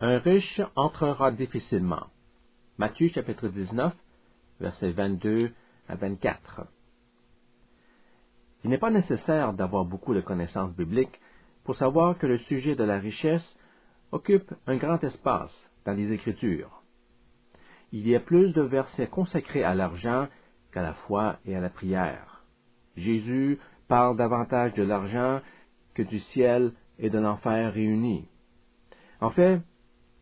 Un riche entrera difficilement. Matthieu chapitre 19, versets 22 à 24. Il n'est pas nécessaire d'avoir beaucoup de connaissances bibliques pour savoir que le sujet de la richesse occupe un grand espace dans les Écritures. Il y a plus de versets consacrés à l'argent qu'à la foi et à la prière. Jésus parle davantage de l'argent que du ciel et de l'enfer réunis. En fait,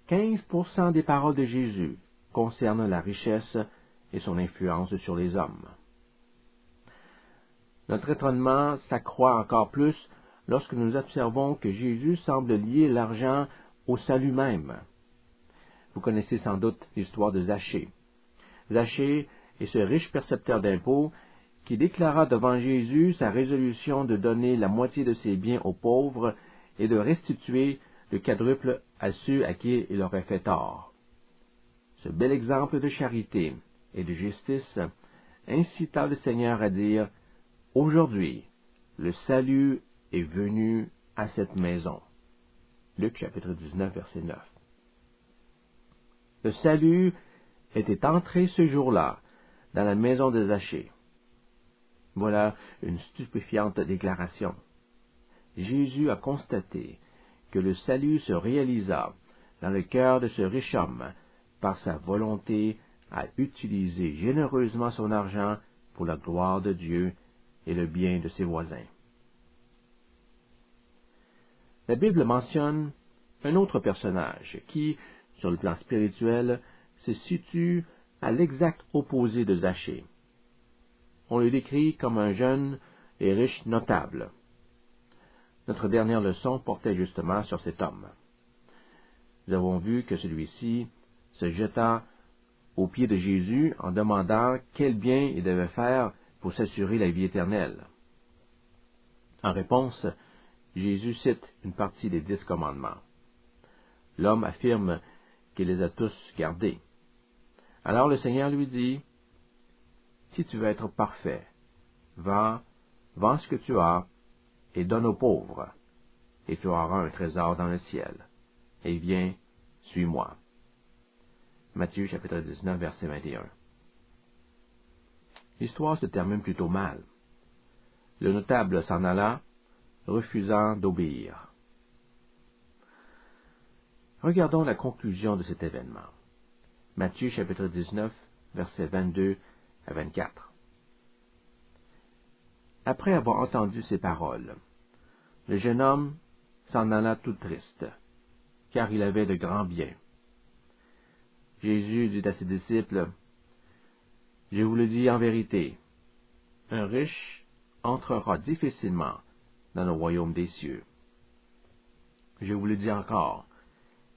15% des paroles de Jésus concernent la richesse et son influence sur les hommes. Notre étonnement s'accroît encore plus lorsque nous observons que Jésus semble lier l'argent au salut même. Vous connaissez sans doute l'histoire de Zachée. Zachée est ce riche percepteur d'impôts qui déclara devant Jésus sa résolution de donner la moitié de ses biens aux pauvres et de restituer le quadruple à ceux à qui il aurait fait tort. Ce bel exemple de charité et de justice incita le Seigneur à dire « Aujourd'hui, le salut est venu à cette maison. » Luc chapitre 19, verset 9. Le salut était entré ce jour-là dans la maison de Zachée. Voilà une stupéfiante déclaration. Jésus a constaté que le salut se réalisa dans le cœur de ce riche homme par sa volonté à utiliser généreusement son argent pour la gloire de Dieu et le bien de ses voisins. La Bible mentionne un autre personnage qui, sur le plan spirituel, se situe à l'exact opposé de Zachée. On le décrit comme un jeune et riche notable. Notre dernière leçon portait justement sur cet homme. Nous avons vu que celui-ci se jeta aux pieds de Jésus en demandant quel bien il devait faire pour s'assurer la vie éternelle. En réponse, Jésus cite une partie des 10 commandements. L'homme affirme qu'il les a tous gardés. Alors le Seigneur lui dit, « Si tu veux être parfait, vends ce que tu as et donne aux pauvres, et tu auras un trésor dans le ciel. Et viens, suis-moi. » Matthieu chapitre 19, verset 21. L'histoire se termine plutôt mal. Le notable s'en alla, refusant d'obéir. Regardons la conclusion de cet événement. Matthieu chapitre 19, versets 22 à 24. Après avoir entendu ces paroles, le jeune homme s'en alla tout triste, car il avait de grands biens. Jésus dit à ses disciples, « Je vous le dis en vérité, un riche entrera difficilement dans le royaume des cieux. Je vous le dis encore,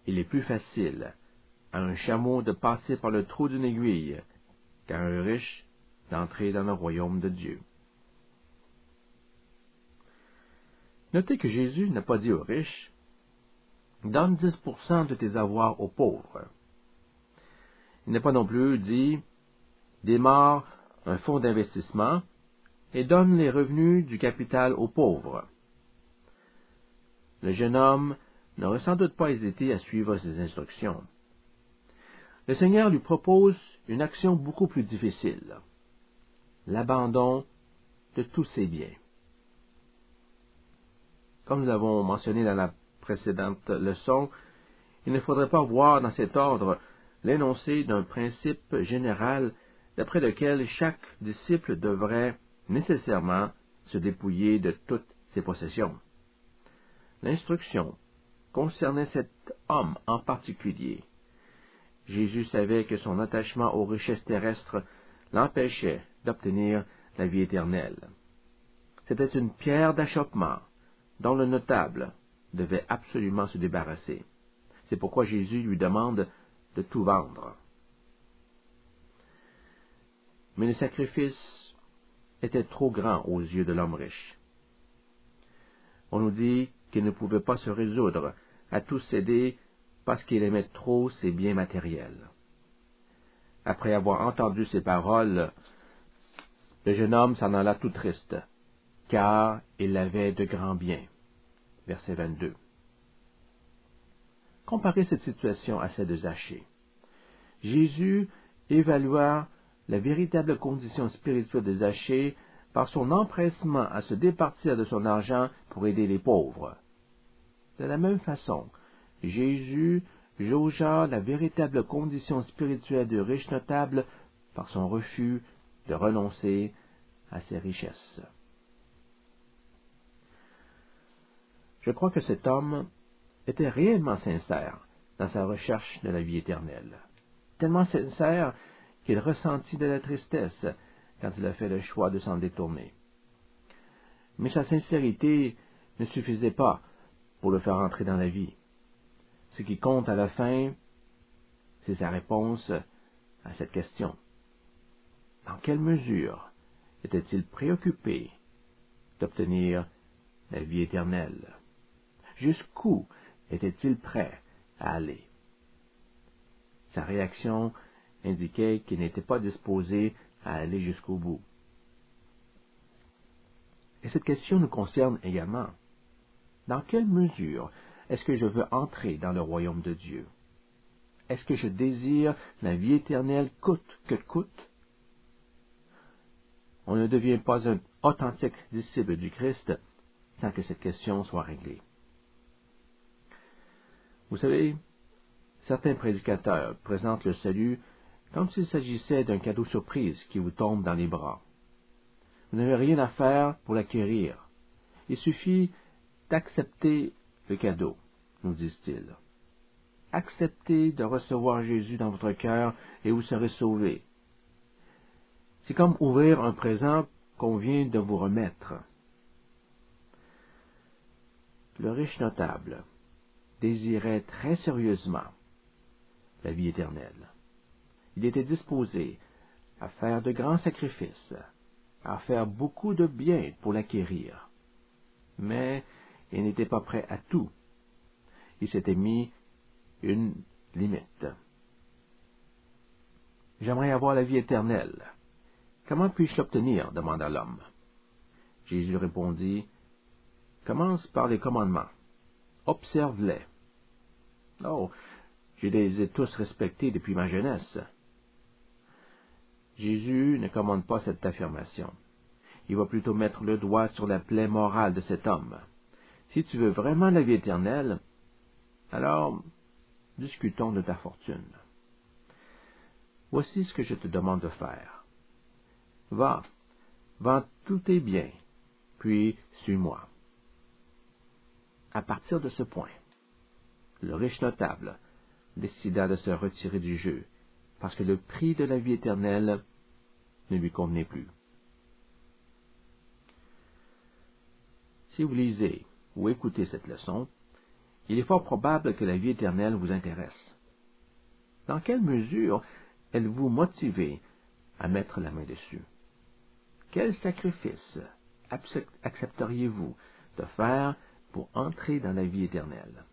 il est plus facile à un chameau de passer par le trou d'une aiguille qu'à un riche d'entrer dans le royaume de Dieu. » Notez que Jésus n'a pas dit aux riches, « Donne 10% de tes avoirs aux pauvres. » Il n'a pas non plus dit, « Démarre un fonds d'investissement et donne les revenus du capital aux pauvres. » Le jeune homme n'aurait sans doute pas hésité à suivre ses instructions. Le Seigneur lui propose une action beaucoup plus difficile, l'abandon de tous ses biens. Comme nous l'avons mentionné dans la précédente leçon, il ne faudrait pas voir dans cet ordre l'énoncé d'un principe général d'après lequel chaque disciple devrait nécessairement se dépouiller de toutes ses possessions. L'instruction concernait cet homme en particulier. Jésus savait que son attachement aux richesses terrestres l'empêchait d'obtenir la vie éternelle. C'était une pierre d'achoppement dont le notable devait absolument se débarrasser. C'est pourquoi Jésus lui demande de tout vendre. Mais le sacrifice était trop grand aux yeux de l'homme riche. On nous dit qu'il ne pouvait pas se résoudre à tout céder parce qu'il aimait trop ses biens matériels. Après avoir entendu ces paroles, le jeune homme s'en alla tout triste, car il avait de grands biens. Verset 22. Comparez cette situation à celle de Zachée. Jésus évalua la véritable condition spirituelle de Zachée par son empressement à se départir de son argent pour aider les pauvres. De la même façon, Jésus jaugea la véritable condition spirituelle du riche notable par son refus de renoncer à ses richesses. Je crois que cet homme était réellement sincère dans sa recherche de la vie éternelle. Tellement sincère qu'il ressentit de la tristesse quand il a fait le choix de s'en détourner. Mais sa sincérité ne suffisait pas pour le faire entrer dans la vie. Ce qui compte à la fin, c'est sa réponse à cette question. Dans quelle mesure était-il préoccupé d'obtenir la vie éternelle? Jusqu'où était-il prêt à aller? Sa réaction indiquait qu'il n'était pas disposé à aller jusqu'au bout. Et cette question nous concerne également. Dans quelle mesure est-ce que je veux entrer dans le royaume de Dieu? Est-ce que je désire la vie éternelle coûte que coûte? On ne devient pas un authentique disciple du Christ sans que cette question soit réglée. Vous savez, certains prédicateurs présentent le salut comme s'il s'agissait d'un cadeau surprise qui vous tombe dans les bras. Vous n'avez rien à faire pour l'acquérir. Il suffit d'accepter le cadeau, nous disent-ils. Acceptez de recevoir Jésus dans votre cœur et vous serez sauvés. C'est comme ouvrir un présent qu'on vient de vous remettre. Le riche notable désirait très sérieusement la vie éternelle. Il était disposé à faire de grands sacrifices, à faire beaucoup de bien pour l'acquérir. Mais il n'était pas prêt à tout. Il s'était mis une limite. J'aimerais avoir la vie éternelle. Comment puis-je l'obtenir? Demanda l'homme. Jésus répondit, commence par les commandements. Observe-les. Oh, je les ai tous respectés depuis ma jeunesse. Jésus ne commande pas cette affirmation. Il va plutôt mettre le doigt sur la plaie morale de cet homme. Si tu veux vraiment la vie éternelle, alors discutons de ta fortune. Voici ce que je te demande de faire. Va, vends tous tes biens, puis suis-moi. À partir de ce point, le riche notable décida de se retirer du jeu, parce que le prix de la vie éternelle ne lui convenait plus. Si vous lisez ou écoutez cette leçon, il est fort probable que la vie éternelle vous intéresse. Dans quelle mesure êtes-vous motivé à mettre la main dessus? Quel sacrifice accepteriez-vous de faire pour entrer dans la vie éternelle?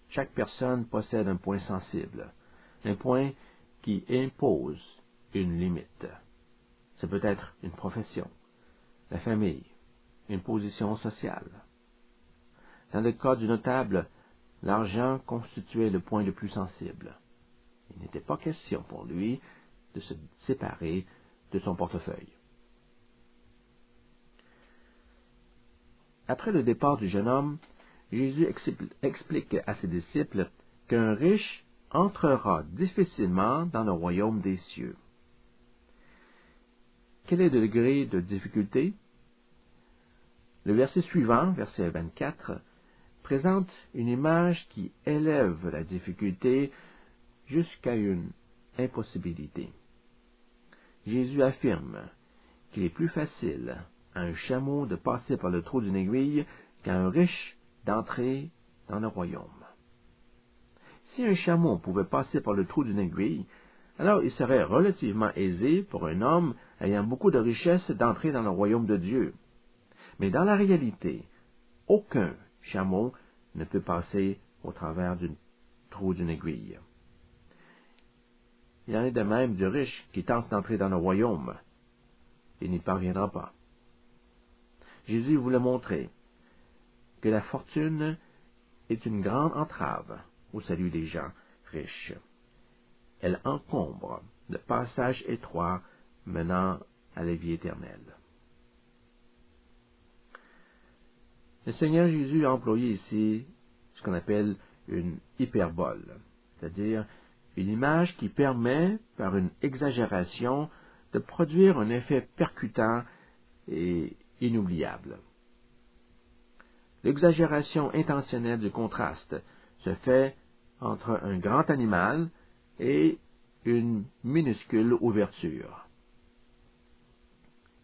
Chaque personne possède un point sensible, un point qui impose une limite. Ça peut être une profession, la famille, une position sociale. Dans le cas du notable, l'argent constituait le point le plus sensible. Il n'était pas question pour lui de se séparer de son portefeuille. Après le départ du jeune homme, Jésus explique à ses disciples qu'un riche entrera difficilement dans le royaume des cieux. Quel est le degré de difficulté? Le verset suivant, verset 24, présente une image qui élève la difficulté jusqu'à une impossibilité. Jésus affirme qu'il est plus facile à un chameau de passer par le trou d'une aiguille qu'à un riche d'entrer dans le royaume. Si un chameau pouvait passer par le trou d'une aiguille, alors il serait relativement aisé pour un homme ayant beaucoup de richesses d'entrer dans le royaume de Dieu. Mais dans la réalité, aucun chameau ne peut passer au travers du trou d'une aiguille. Il en est de même du riche qui tente d'entrer dans le royaume. Il n'y parviendra pas. Jésus voulait montrer que la fortune est une grande entrave au salut des gens riches. Elle encombre le passage étroit menant à la vie éternelle. Le Seigneur Jésus a employé ici ce qu'on appelle une hyperbole, c'est-à-dire une image qui permet, par une exagération, de produire un effet percutant et inoubliable. L'exagération intentionnelle du contraste se fait entre un grand animal et une minuscule ouverture.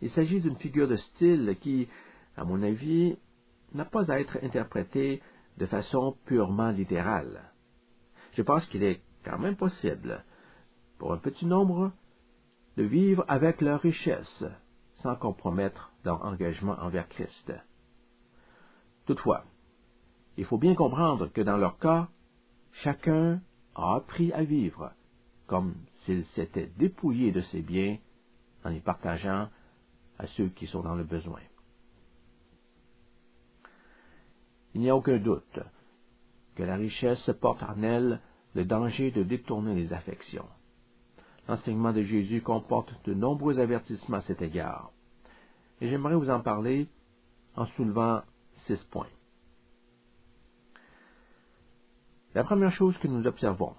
Il s'agit d'une figure de style qui, à mon avis, n'a pas à être interprétée de façon purement littérale. Je pense qu'il est quand même possible, pour un petit nombre, de vivre avec leur richesse, sans compromettre leur engagement envers Christ. Toutefois, il faut bien comprendre que dans leur cas, chacun a appris à vivre comme s'il s'était dépouillé de ses biens en les partageant à ceux qui sont dans le besoin. Il n'y a aucun doute que la richesse porte en elle le danger de détourner les affections. L'enseignement de Jésus comporte de nombreux avertissements à cet égard, et j'aimerais vous en parler en soulevant 6 points. La première chose que nous observons,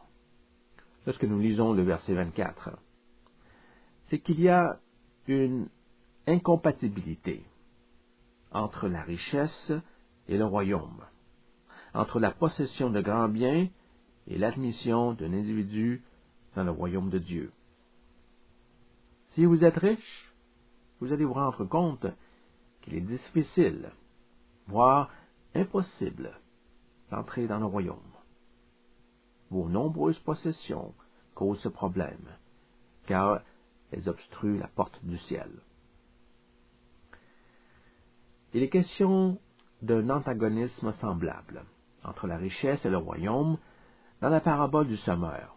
lorsque nous lisons le verset 24, c'est qu'il y a une incompatibilité entre la richesse et le royaume, entre la possession de grands biens et l'admission d'un individu dans le royaume de Dieu. Si vous êtes riche, vous allez vous rendre compte qu'il est difficile, voire impossible, d'entrer dans le royaume. Vos nombreuses possessions causent ce problème, car elles obstruent la porte du ciel. Il est question d'un antagonisme semblable entre la richesse et le royaume dans la parabole du semeur.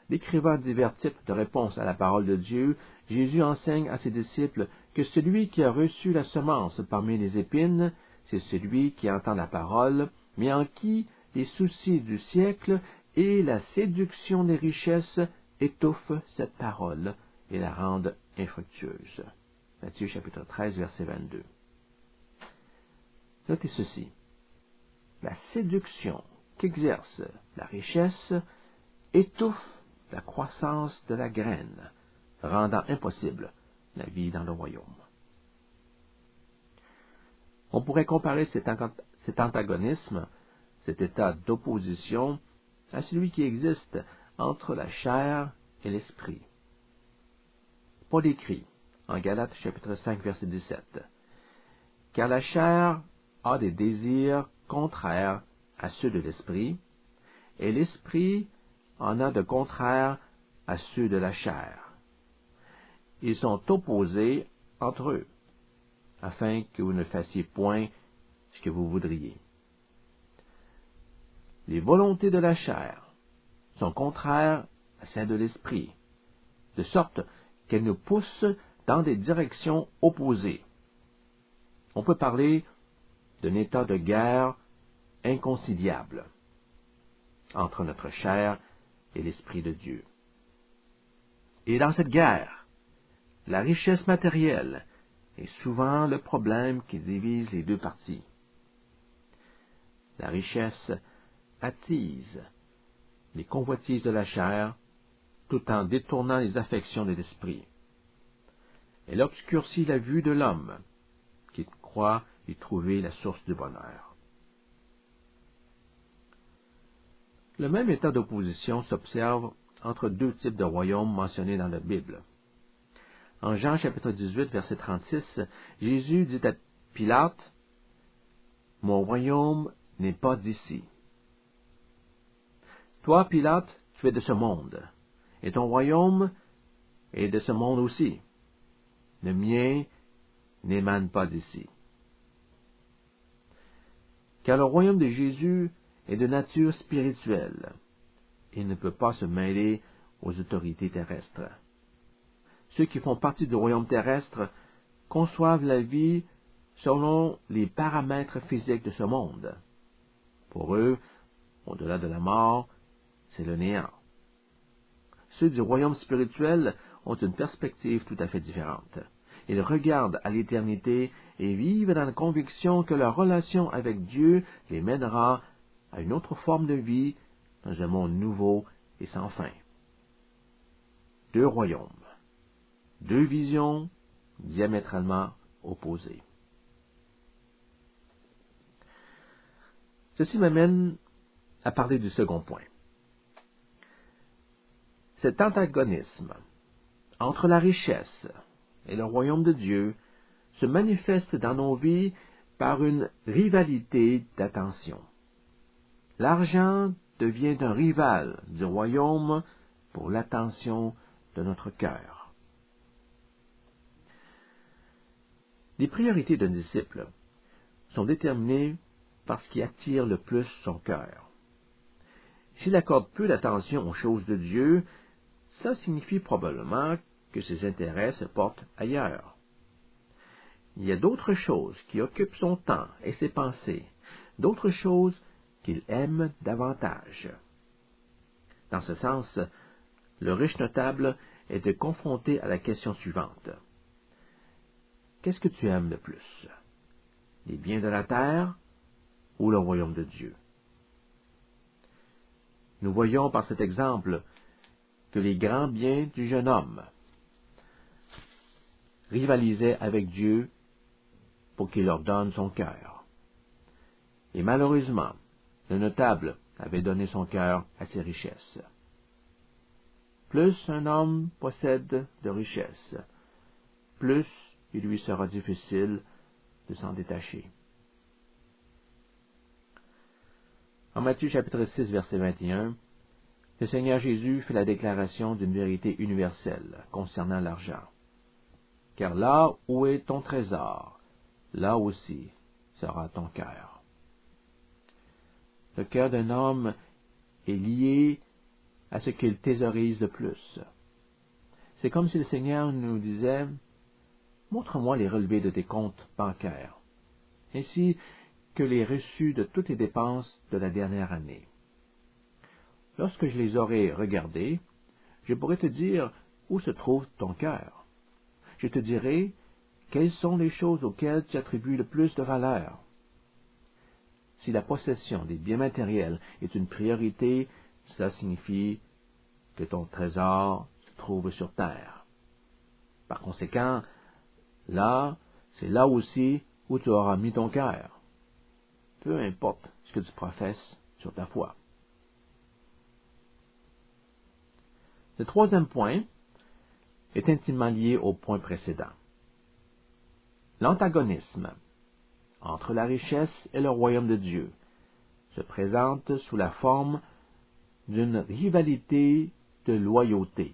Décrivant divers types de réponses à la parole de Dieu, Jésus enseigne à ses disciples que celui qui a reçu la semence parmi les épines, c'est celui qui entend la parole, mais en qui les soucis du siècle et la séduction des richesses étouffent cette parole et la rendent infructueuse. Matthieu chapitre 13, verset 22. Notez ceci. La séduction qu'exerce la richesse étouffe la croissance de la graine, rendant impossible la vie dans le royaume. On pourrait comparer cet antagonisme, cet état d'opposition, à celui qui existe entre la chair et l'esprit. Paul écrit, en Galates chapitre 5, verset 17, « Car la chair a des désirs contraires à ceux de l'esprit, et l'esprit en a de contraires à ceux de la chair. Ils sont opposés entre eux, afin que vous ne fassiez point ce que vous voudriez. Les volontés de la chair sont contraires à celles de l'esprit, de sorte qu'elles nous poussent dans des directions opposées. On peut parler d'un état de guerre inconciliable entre notre chair et l'Esprit de Dieu. Et dans cette guerre, la richesse matérielle est souvent le problème qui divise les deux parties. La richesse attise les convoitises de la chair tout en détournant les affections de l'esprit. Elle obscurcit la vue de l'homme qui croit y trouver la source du bonheur. Le même état d'opposition s'observe entre deux types de royaumes mentionnés dans la Bible. En Jean chapitre 18, verset 36, Jésus dit à Pilate, « Mon royaume n'est pas d'ici. Toi, Pilate, tu es de ce monde, et ton royaume est de ce monde aussi. Le mien n'émane pas d'ici. » Car le royaume de Jésus est de nature spirituelle. Il ne peut pas se mêler aux autorités terrestres. Ceux qui font partie du royaume terrestre conçoivent la vie selon les paramètres physiques de ce monde. Pour eux, au-delà de la mort, c'est le néant. Ceux du royaume spirituel ont une perspective tout à fait différente. Ils regardent à l'éternité et vivent dans la conviction que leur relation avec Dieu les mènera à une autre forme de vie dans un monde nouveau et sans fin. Deux royaumes, deux visions diamétralement opposées. Ceci m'amène à parler du second point. Cet antagonisme entre la richesse et le royaume de Dieu se manifeste dans nos vies par une rivalité d'attention. L'argent devient un rival du royaume pour l'attention de notre cœur. Les priorités d'un disciple sont déterminées par ce qui attire le plus son cœur. S'il accorde peu d'attention aux choses de Dieu, cela signifie probablement que ses intérêts se portent ailleurs. Il y a d'autres choses qui occupent son temps et ses pensées, d'autres choses qu'il aime davantage. Dans ce sens, le riche notable était confronté à la question suivante. Qu'est-ce que tu aimes le plus? Les biens de la terre ou le royaume de Dieu? Nous voyons par cet exemple que les grands biens du jeune homme rivalisaient avec Dieu pour qu'il leur donne son cœur. Et malheureusement, le notable avait donné son cœur à ses richesses. Plus un homme possède de richesses, plus il lui sera difficile de s'en détacher. En Matthieu chapitre 6, verset 21, le Seigneur Jésus fait la déclaration d'une vérité universelle concernant l'argent. Car là où est ton trésor, là aussi sera ton cœur. Le cœur d'un homme est lié à ce qu'il thésaurise le plus. C'est comme si le Seigneur nous disait, « Montre-moi les relevés de tes comptes bancaires, ainsi que les reçus de toutes les dépenses de la dernière année. Lorsque je les aurai regardés, je pourrai te dire où se trouve ton cœur. Je te dirai quelles sont les choses auxquelles tu attribues le plus de valeur. Si la possession des biens matériels est une priorité, cela signifie que ton trésor se trouve sur terre. Par conséquent, là, c'est là aussi où tu auras mis ton cœur. Peu importe ce que tu professes sur ta foi. Le troisième point est intimement lié au point précédent. L'antagonisme entre la richesse et le royaume de Dieu se présente sous la forme d'une rivalité de loyauté.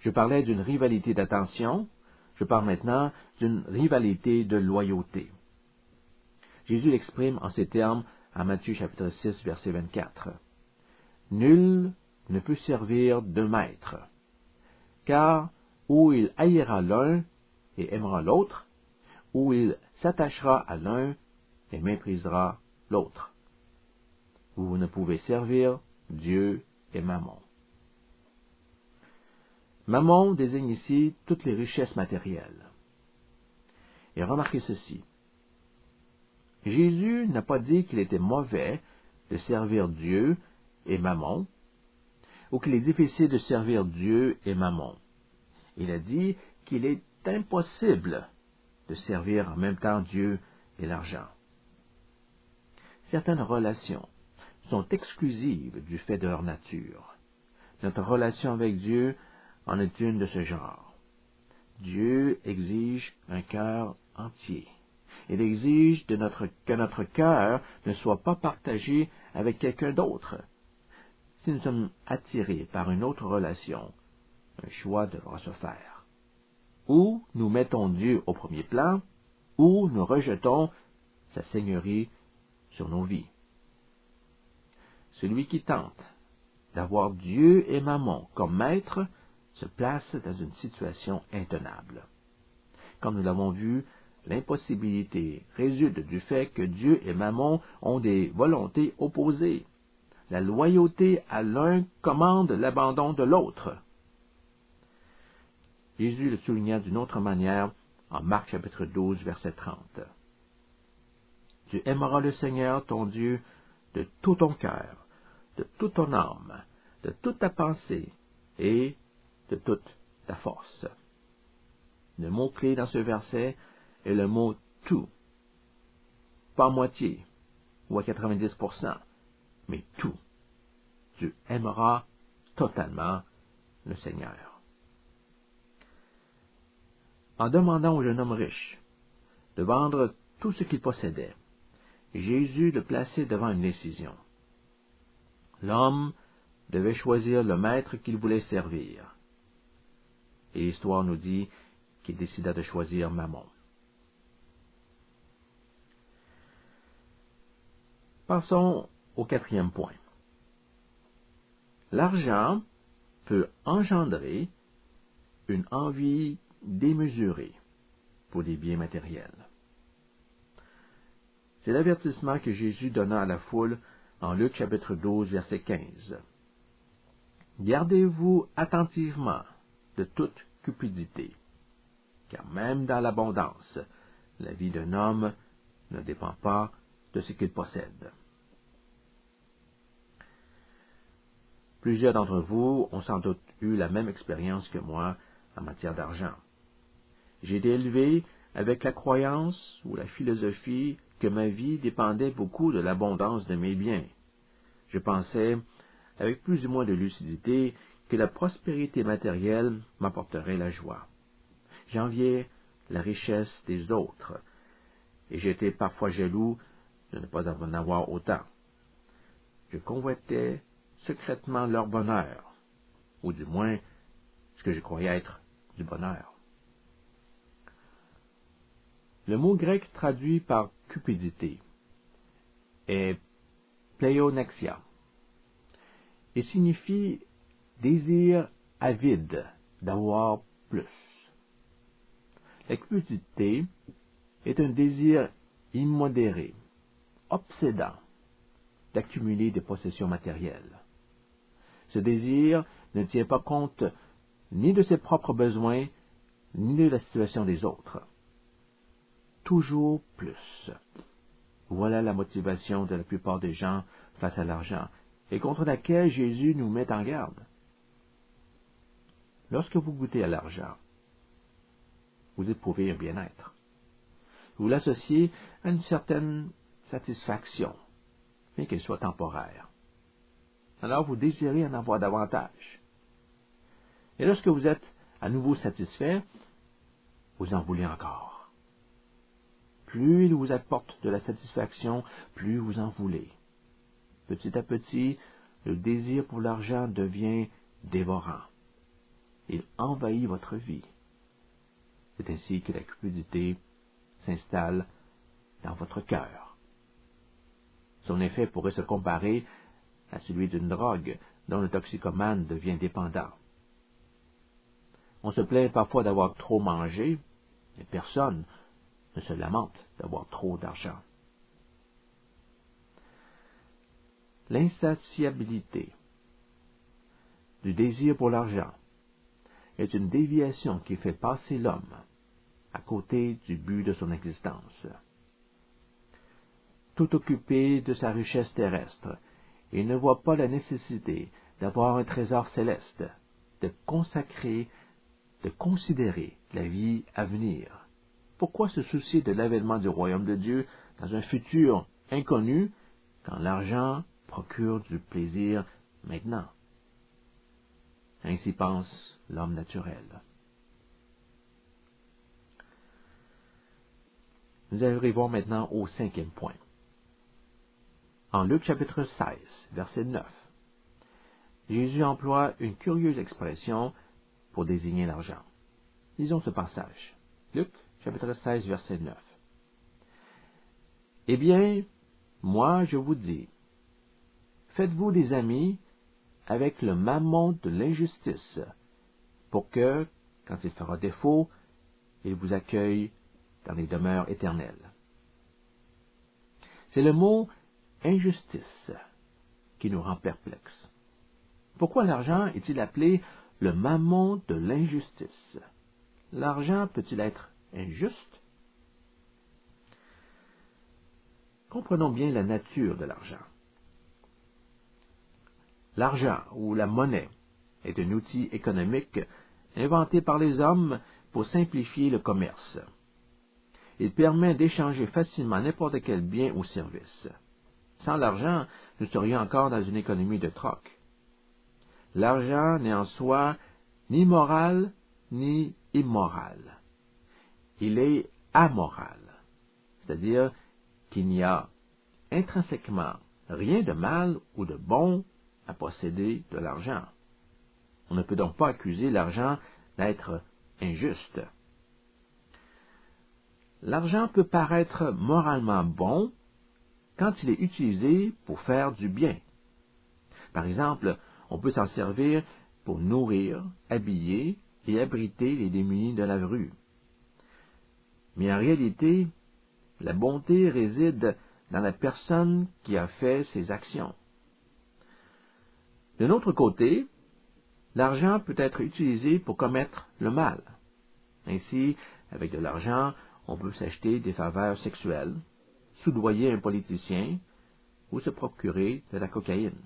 Je parlais d'une rivalité d'attention, je parle maintenant d'une rivalité de loyauté. Jésus l'exprime en ces termes à Matthieu chapitre 6, verset 24. « Nul ne peut servir deux maîtres, car ou il haïra l'un et aimera l'autre, ou il s'attachera à l'un et méprisera l'autre. Vous ne pouvez servir Dieu et Mammon. » Mammon désigne ici toutes les richesses matérielles. Et remarquez ceci. Jésus n'a pas dit qu'il était mauvais de servir Dieu et Mammon, ou qu'il est difficile de servir Dieu et Mammon. Il a dit qu'il est impossible de servir en même temps Dieu et l'argent. Certaines relations sont exclusives du fait de leur nature. Notre relation avec Dieu en est une de ce genre. Dieu exige un cœur entier. Il exige que notre cœur ne soit pas partagé avec quelqu'un d'autre. Si nous sommes attirés par une autre relation, un choix devra se faire. Ou nous mettons Dieu au premier plan, ou nous rejetons sa seigneurie sur nos vies. Celui qui tente d'avoir Dieu et Mammon comme maître se place dans une situation intenable. Comme nous l'avons vu L'impossibilité résulte du fait que Dieu et Mammon ont des volontés opposées. La loyauté à l'un commande l'abandon de l'autre. Jésus le souligna d'une autre manière en Marc chapitre 12, verset 30. Tu aimeras le Seigneur ton Dieu de tout ton cœur, de toute ton âme, de toute ta pensée et de toute ta force. Le mot-clé dans ce verset est le mot « tout », pas à moitié ou à 90%, mais tout. Tu aimeras totalement le Seigneur. En demandant au jeune homme riche de vendre tout ce qu'il possédait, Jésus le plaçait devant une décision. L'homme devait choisir le maître qu'il voulait servir. Et l'histoire nous dit qu'il décida de choisir Mammon. Passons au 4e point. L'argent peut engendrer une envie démesurée pour des biens matériels. C'est l'avertissement que Jésus donna à la foule en Luc chapitre 12, verset 15. Gardez-vous attentivement de toute cupidité, car même dans l'abondance, la vie d'un homme ne dépend pas de ce qu'il possède. Plusieurs d'entre vous ont sans doute eu la même expérience que moi en matière d'argent. J'ai été élevé avec la croyance ou la philosophie que ma vie dépendait beaucoup de l'abondance de mes biens. Je pensais, avec plus ou moins de lucidité, que la prospérité matérielle m'apporterait la joie. J'enviais la richesse des autres, et j'étais parfois jaloux de ne pas en avoir autant. Je convoitais secrètement leur bonheur, ou du moins ce que je croyais être du bonheur. Le mot grec traduit par cupidité est pleonexia et signifie désir avide d'avoir plus. La cupidité est un désir immodéré, obsédant, d'accumuler des possessions matérielles. Ce désir ne tient pas compte ni de ses propres besoins, ni de la situation des autres. Toujours plus. Voilà la motivation de la plupart des gens face à l'argent, et contre laquelle Jésus nous met en garde. Lorsque vous goûtez à l'argent, vous éprouvez un bien-être. Vous l'associez à une certaine satisfaction, bien qu'elle soit temporaire. Alors vous désirez en avoir davantage. Et lorsque vous êtes à nouveau satisfait, vous en voulez encore. Plus il vous apporte de la satisfaction, plus vous en voulez. Petit à petit, le désir pour l'argent devient dévorant. Il envahit votre vie. C'est ainsi que la cupidité s'installe dans votre cœur. Son effet pourrait se comparer à celui d'une drogue dont le toxicomane devient dépendant. On se plaint parfois d'avoir trop mangé, mais personne ne se lamente d'avoir trop d'argent. L'insatiabilité du désir pour l'argent est une déviation qui fait passer l'homme à côté du but de son existence. Tout occupé de sa richesse terrestre, il ne voit pas la nécessité d'avoir un trésor céleste, de consacrer, de considérer la vie à venir. Pourquoi se soucier de l'avènement du royaume de Dieu dans un futur inconnu quand l'argent procure du plaisir maintenant? Ainsi pense l'homme naturel. Nous arrivons maintenant au 5e point. En Luc chapitre 16, verset 9, Jésus emploie une curieuse expression pour désigner l'argent. Lisons ce passage. Luc chapitre 16, verset 9. Eh bien, moi je vous dis, faites-vous des amis avec le mammon de l'injustice, pour que, quand il fera défaut, il vous accueille dans les demeures éternelles. C'est le mot injustice qui nous rend perplexes. Pourquoi l'argent est-il appelé le mammon de l'injustice? L'argent peut-il être injuste? Comprenons bien la nature de l'argent. L'argent, ou la monnaie, est un outil économique inventé par les hommes pour simplifier le commerce. Il permet d'échanger facilement n'importe quel bien ou service. Sans l'argent, nous serions encore dans une économie de troc. L'argent n'est en soi ni moral ni immoral. Il est amoral, c'est-à-dire qu'il n'y a intrinsèquement rien de mal ou de bon à posséder de l'argent. On ne peut donc pas accuser l'argent d'être injuste. L'argent peut paraître moralement bon quand il est utilisé pour faire du bien. Par exemple, on peut s'en servir pour nourrir, habiller et abriter les démunis de la rue. Mais en réalité, la bonté réside dans la personne qui a fait ces actions. De notre côté, l'argent peut être utilisé pour commettre le mal. Ainsi, avec de l'argent, on peut s'acheter des faveurs sexuelles, soudoyer un politicien ou se procurer de la cocaïne.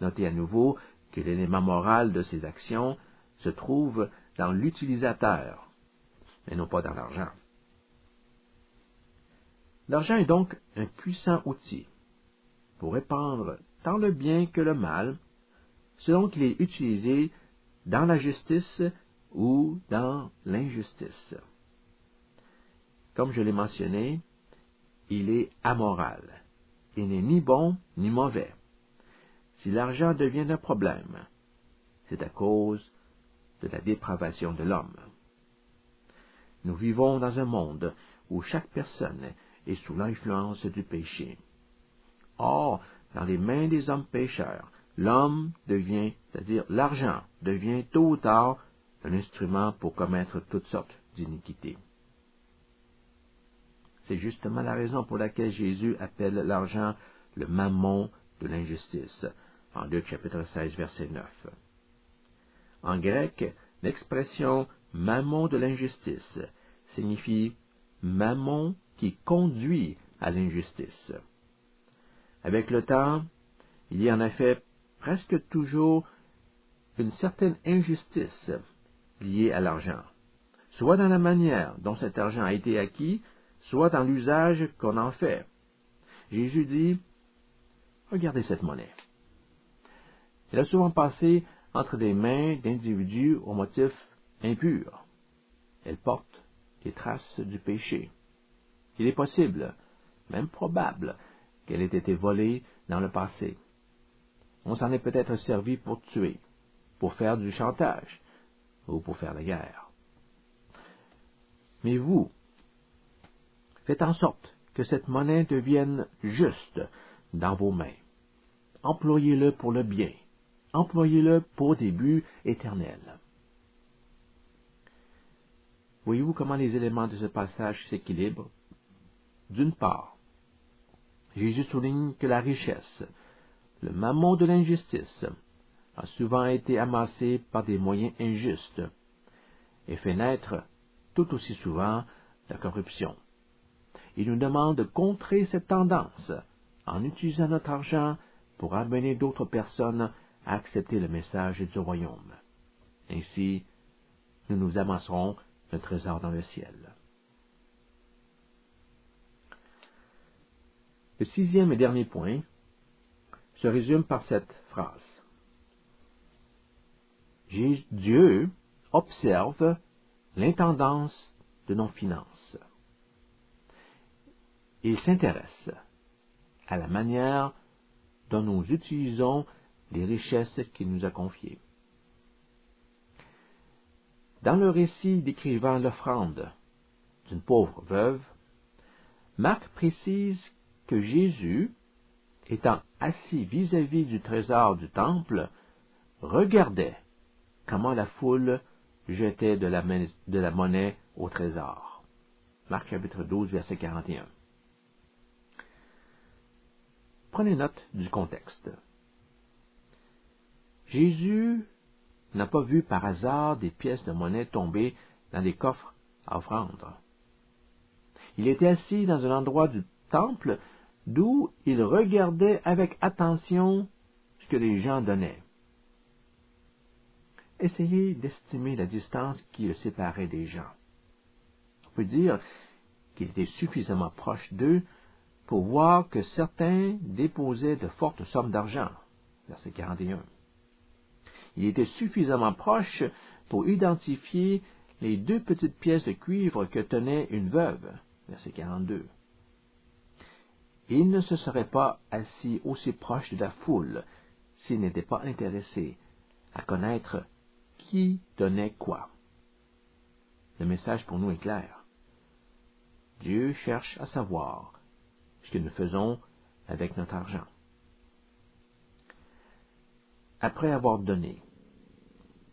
Notez à nouveau que l'élément moral de ces actions se trouve dans l'utilisateur, mais non pas dans l'argent. L'argent est donc un puissant outil pour répandre tant le bien que le mal, selon qu'il est utilisé dans la justice ou dans l'injustice. Comme je l'ai mentionné, il est amoral. Il n'est ni bon ni mauvais. Si l'argent devient un problème, c'est à cause de la dépravation de l'homme. Nous vivons dans un monde où chaque personne est sous l'influence du péché. Or, dans les mains des hommes pécheurs, l'homme devient, c'est-à-dire l'argent, devient tôt ou tard un instrument pour commettre toutes sortes d'iniquités. C'est justement la raison pour laquelle Jésus appelle l'argent le mammon de l'injustice, en Luc chapitre 16, verset 9. En grec, l'expression mammon de l'injustice signifie mammon qui conduit à l'injustice. Avec le temps, il y a en effet presque toujours une certaine injustice liée à l'argent, soit dans la manière dont cet argent a été acquis, soit dans l'usage qu'on en fait. Jésus dit, « Regardez cette monnaie. Elle a souvent passé entre les mains d'individus aux motifs impurs. Elle porte les traces du péché. Il est possible, même probable, qu'elle ait été volée dans le passé. On s'en est peut-être servi pour tuer, pour faire du chantage ou pour faire la guerre. Mais vous, faites en sorte que cette monnaie devienne juste dans vos mains. Employez-le pour le bien. Employez-le pour des buts éternels. » Voyez-vous comment les éléments de ce passage s'équilibrent? D'une part, Jésus souligne que la richesse, le mammon de l'injustice, a souvent été amassé par des moyens injustes et fait naître tout aussi souvent la corruption. Il nous demande de contrer cette tendance en utilisant notre argent pour amener d'autres personnes à accepter le message du royaume. Ainsi, nous nous amasserons un trésor dans le ciel. Le sixième et dernier point se résume par cette phrase. Dieu observe l'intendance de nos finances. Il s'intéresse à la manière dont nous utilisons les richesses qu'il nous a confiées. Dans le récit décrivant l'offrande d'une pauvre veuve, Marc précise que Jésus, étant assis vis-à-vis du trésor du temple, regardait comment la foule jetait de la monnaie au trésor. Marc chapitre 12, verset 41. Prenez note du contexte. Jésus n'a pas vu par hasard des pièces de monnaie tomber dans des coffres à offrande. Il était assis dans un endroit du temple d'où il regardait avec attention ce que les gens donnaient. Essayez d'estimer la distance qui le séparait des gens. On peut dire qu'il était suffisamment proche d'eux pour voir que certains déposaient de fortes sommes d'argent. Verset 41. Il était suffisamment proche pour identifier les 2 petites pièces de cuivre que tenait une veuve. Verset 42. Il ne se serait pas assis aussi proche de la foule s'il n'était pas intéressé à connaître qui donnait quoi. Le message pour nous est clair. Dieu cherche à savoir ce que nous faisons avec notre argent. Après avoir donné,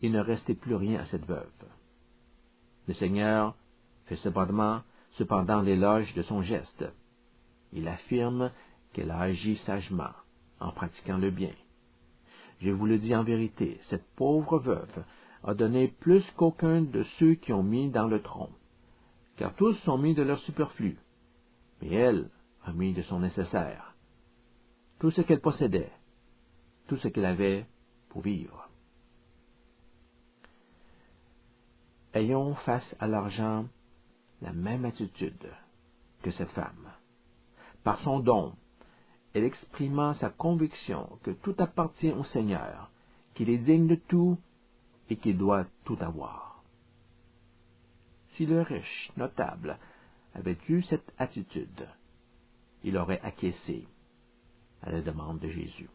il ne restait plus rien à cette veuve. Le Seigneur fait cependant l'éloge de son geste. Il affirme qu'elle a agi sagement, en pratiquant le bien. Je vous le dis en vérité, cette pauvre veuve a donné plus qu'aucun de ceux qui ont mis dans le tronc, car tous ont mis de leur superflu, mais elle a mis de son nécessaire, tout ce qu'elle possédait, tout ce qu'elle avait pour vivre. Ayons face à l'argent la même attitude que cette femme. Par son don, elle exprima sa conviction que tout appartient au Seigneur, qu'il est digne de tout et qu'il doit tout avoir. Si le riche notable avait eu cette attitude, il aurait acquiescé à la demande de Jésus.